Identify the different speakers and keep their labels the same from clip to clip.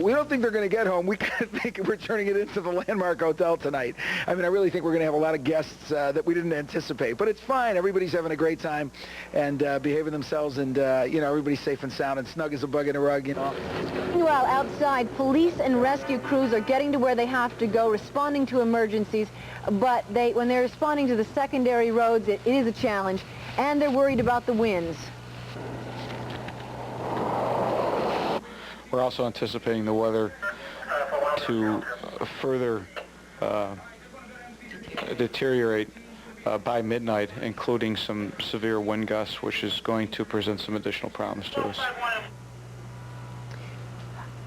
Speaker 1: We don't think they're going to get home. We kind of think we're turning it into the Landmark Hotel tonight. I mean, I really think we're going to have a lot of guests that we didn't anticipate. But it's fine. Everybody's having a great time and behaving themselves, and, you know, everybody's safe and sound and snug as a bug in a rug, you know.
Speaker 2: Meanwhile, outside, police and rescue crews are getting to where they have to go, responding to emergencies. But when they're responding to the secondary roads, it is a challenge, and they're worried about the winds.
Speaker 3: We're also anticipating the weather to further deteriorate by midnight, including some severe wind gusts, which is going to present some additional problems to us.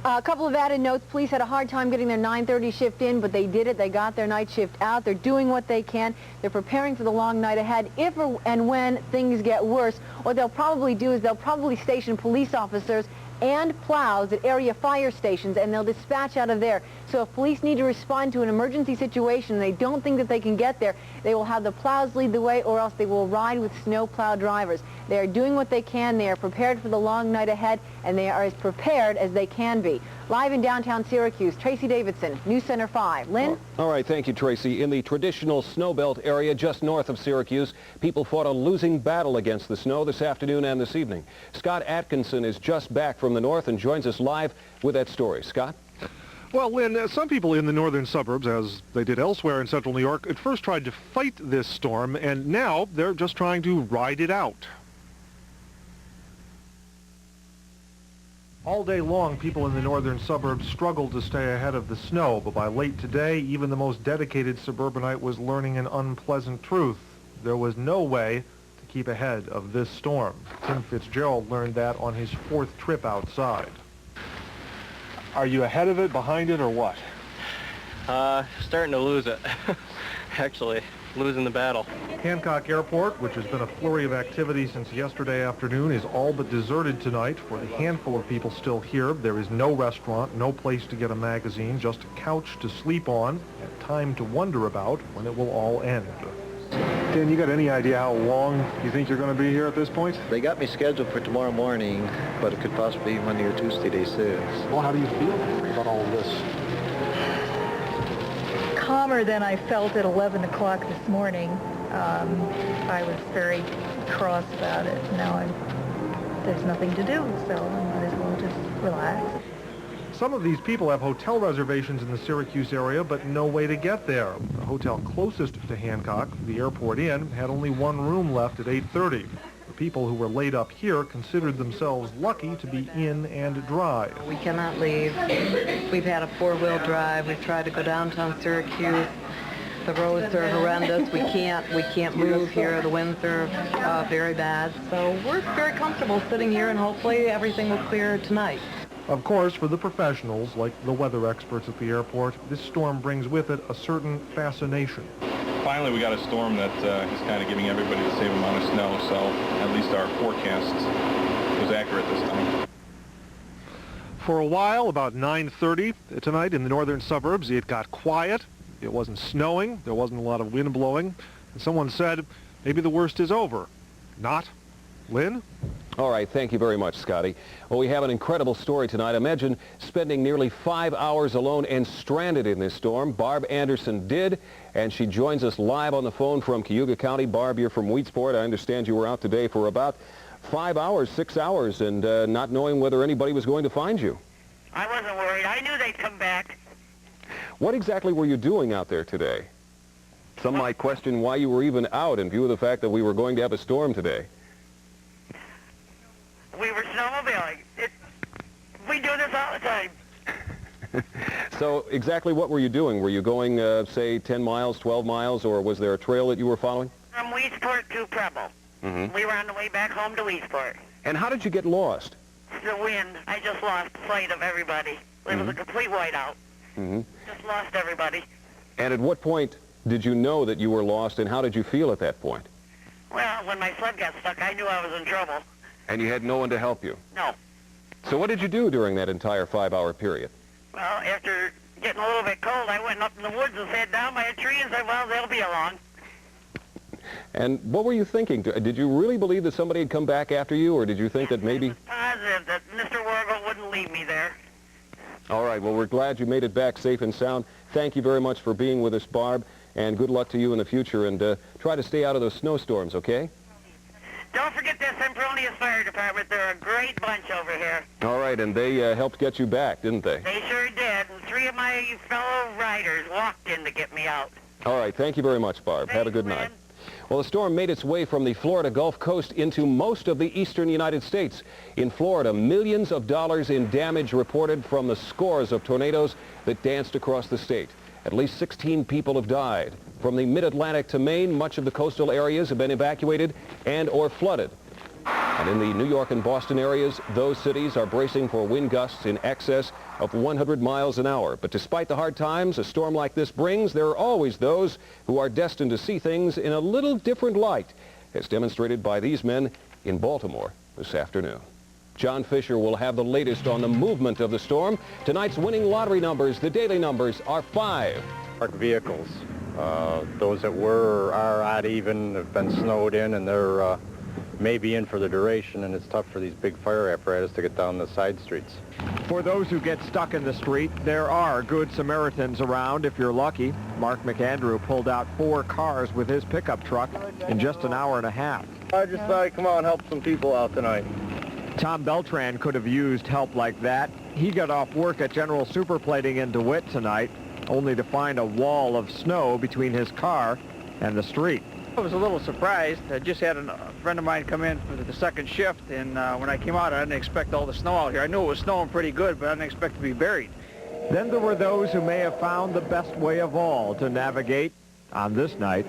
Speaker 2: A couple of added notes. Police had a hard time getting their 9:30 shift in, but they did it. They got their night shift out. They're doing what they can. They're preparing for the long night ahead. If and when things get worse, what they'll probably do is they'll probably station police officers and plows at area fire stations, and they'll dispatch out of there. So if police need to respond to an emergency situation and they don't think that they can get there, they will have the plows lead the way, or else they will ride with snow plow drivers. They are doing what they can. They are prepared for the long night ahead, and they are as prepared as they can be. Live in downtown Syracuse, Tracy Davidson, News Center 5. Lynn?
Speaker 4: All right, thank you, Tracy. In the traditional snowbelt area just north of Syracuse, people fought a losing battle against the snow this afternoon and this evening. Scott Atkinson is just back from the north and joins us live with that story. Scott?
Speaker 5: Well, Lynn, some people in the northern suburbs, as they did elsewhere in central New York, at first tried to fight this storm, and now they're just trying to ride it out. All day long, people in the northern suburbs struggled to stay ahead of the snow, but by late today, even the most dedicated suburbanite was learning an unpleasant truth. There was no way to keep ahead of this storm. Tim Fitzgerald learned that on his 4th trip outside. Are you ahead of it, behind it, or what?
Speaker 6: Starting to lose it, actually. Losing the battle.
Speaker 5: Hancock Airport, which has been a flurry of activity since yesterday afternoon, is all but deserted tonight. For the handful of people still here, there is no restaurant, no place to get a magazine, just a couch to sleep on, and time to wonder about when it will all end. Dan, you got any idea how long you think you're going to be here at this point?
Speaker 7: They got me scheduled for tomorrow morning, but it could possibly be Monday or Tuesday, they said.
Speaker 5: Well, how do you feel about all of this?
Speaker 8: Calmer than I felt at 11 o'clock this morning. I was very cross about it. Now there's nothing to do, so I might as well just relax.
Speaker 5: Some of these people have hotel reservations in the Syracuse area, but no way to get there. The hotel closest to Hancock, the Airport Inn, had only one room left at 8:30. The people who were laid up here considered themselves lucky to be in and dry.
Speaker 9: We cannot leave. We've had a 4-wheel drive. We've tried to go downtown Syracuse. The roads are horrendous. We can't move here. The winds are very bad. So we're very comfortable sitting here, and hopefully everything will clear tonight.
Speaker 5: Of course, for the professionals, like the weather experts at the airport, this storm brings with it a certain fascination.
Speaker 10: Finally, we got a storm that is kind of giving everybody the same amount of snow, so at least our forecast was accurate this time.
Speaker 5: For a while, about 9:30 tonight in the northern suburbs, it got quiet. It wasn't snowing. There wasn't a lot of wind blowing. And someone said, maybe the worst is over. Not. Lynn?
Speaker 4: All right, thank you very much, Scotty. Well, we have an incredible story tonight. Imagine spending nearly 5 hours alone and stranded in this storm. Barb Anderson did, and she joins us live on the phone from Cayuga County. Barb, you're from Weedsport. I understand you were out today for about 5 hours, 6 hours, and not knowing whether anybody was going to find you.
Speaker 11: I wasn't worried. I knew they'd come back.
Speaker 4: What exactly were you doing out there today? Some might question why you were even out in view of the fact that we were going to have a storm today.
Speaker 11: We were snowmobiling. We do this all the time.
Speaker 4: So exactly what were you doing? Were you going, say, 10 miles, 12 miles, or was there a trail that you were following?
Speaker 11: From Weedsport to Preble.
Speaker 4: Mm-hmm.
Speaker 11: We were on the way back home to Weedsport.
Speaker 4: And how did you get lost?
Speaker 11: The wind. I just lost sight of everybody. It was a complete whiteout.
Speaker 4: Mm-hmm.
Speaker 11: Just lost everybody.
Speaker 4: And at what point did you know that you were lost, and how did you feel at that point?
Speaker 11: Well, when my sled got stuck, I knew I was in trouble.
Speaker 4: And you had no one to help you?
Speaker 11: No.
Speaker 4: So what did you do during that entire 5-hour period?
Speaker 11: Well, after getting a little bit cold, I went up in the woods and sat down by a tree and said, well, they'll be along.
Speaker 4: And what were you thinking? Did you really believe that somebody had come back after you, or did you think that maybe...
Speaker 11: I was positive that Mr. Wargle wouldn't leave me there.
Speaker 4: All right. right, well, we're glad you made it back safe and sound. Thank you very much for being with us, Barb, and good luck to you in the future, and try to stay out of those snowstorms, okay?
Speaker 11: Don't forget the Sempronius Fire Department. They're a great bunch over here.
Speaker 4: All right, and they helped get you back, didn't they?
Speaker 11: They sure did, and 3 of my fellow riders walked in to get me out.
Speaker 4: All right, thank you very much, Barb.
Speaker 11: Thanks,
Speaker 4: Have a good
Speaker 11: Lynn.
Speaker 4: night. Well, the storm made its way from the Florida Gulf Coast into most of the eastern United States. In Florida, millions of dollars in damage reported from the scores of tornadoes that danced across the state. At least 16 people have died. From the mid-Atlantic to Maine, much of the coastal areas have been evacuated and or flooded. And in the New York and Boston areas, those cities are bracing for wind gusts in excess of 100 miles an hour. But despite the hard times a storm like this brings, there are always those who are destined to see things in a little different light, as demonstrated by these men in Baltimore this afternoon. John Fisher will have the latest on the movement of the storm. Tonight's winning lottery numbers, the daily numbers, are 5.
Speaker 7: Parked vehicles. Those that were or are odd even have been snowed in, and they're maybe in for the duration, and it's tough for these big fire apparatus to get down the side streets.
Speaker 12: For those who get stuck in the street, there are good Samaritans around if you're lucky. Mark McAndrew pulled out 4 cars with his pickup truck in just an hour and a half.
Speaker 7: I just thought I'd come out and help some people out tonight.
Speaker 12: Tom Beltran could have used help like that. He got off work at General Superplating in DeWitt tonight, only to find a wall of snow between his car and the street.
Speaker 13: I was a little surprised. I just had a friend of mine come in for the second shift, and when I came out, I didn't expect all the snow out here. I knew it was snowing pretty good, but I didn't expect to be buried.
Speaker 12: Then there were those who may have found the best way of all to navigate on this night.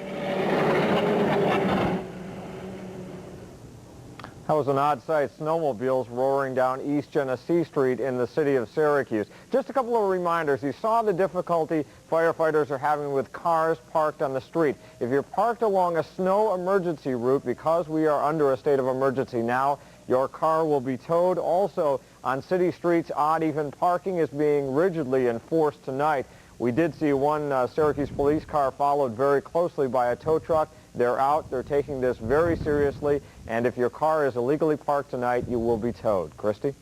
Speaker 12: That was an odd sight, snowmobiles roaring down East Genesee Street in the city of Syracuse. Just a couple of reminders. You saw the difficulty firefighters are having with cars parked on the street. If you're parked along a snow emergency route, because we are under a state of emergency now, your car will be towed. Also, on city streets, odd even parking is being rigidly enforced tonight. We did see one Syracuse police car followed very closely by a tow truck. They're out. They're taking this very seriously. And if your car is illegally parked tonight, you will be towed. Christy?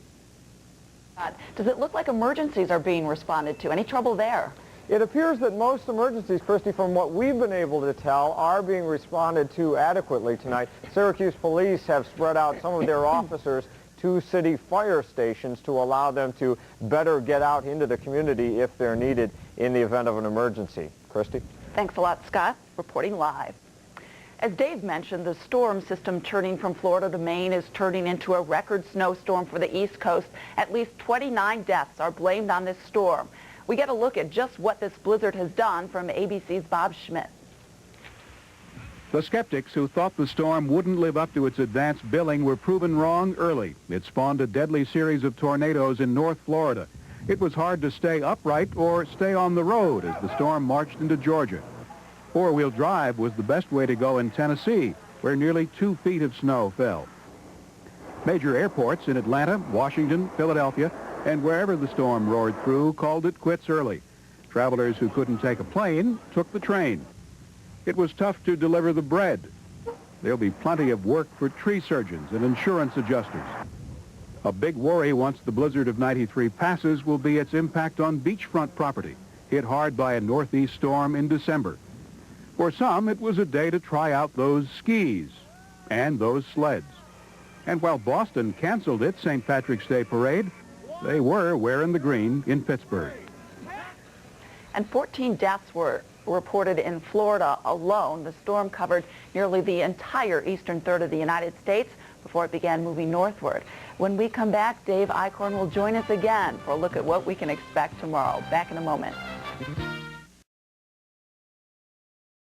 Speaker 14: Does it look like emergencies are being responded to? Any trouble there?
Speaker 12: It appears that most emergencies, Christy, from what we've been able to tell, are being responded to adequately tonight. Syracuse police have spread out some of their officers to city fire stations to allow them to better get out into the community if they're needed in the event of an emergency. Christy?
Speaker 14: Thanks a lot, Scott. Reporting live. As Dave mentioned, the storm system turning from Florida to Maine is turning into a record snowstorm for the East Coast. At least 29 deaths are blamed on this storm. We get a look at just what this blizzard has done from ABC's Bob Schmidt.
Speaker 15: The skeptics who thought the storm wouldn't live up to its advanced billing were proven wrong early. It spawned a deadly series of tornadoes in North Florida. It was hard to stay upright or stay on the road as the storm marched into Georgia. Four-wheel drive was the best way to go in Tennessee, where nearly 2 feet of snow fell. Major airports in Atlanta, Washington, Philadelphia, and wherever the storm roared through called it quits early. Travelers who couldn't take a plane took the train. It was tough to deliver the bread. There'll be plenty of work for tree surgeons and insurance adjusters. A big worry once the blizzard of 93 passes will be its impact on beachfront property, hit hard by a northeast storm in December. For some, it was a day to try out those skis and those sleds. And while Boston canceled its St. Patrick's Day parade, they were wearing the green in Pittsburgh.
Speaker 14: And 14 deaths were reported in Florida alone. The storm covered nearly the entire eastern third of the United States before it began moving northward. When we come back, Dave Eichhorn will join us again for a look at what we can expect tomorrow. Back in a moment.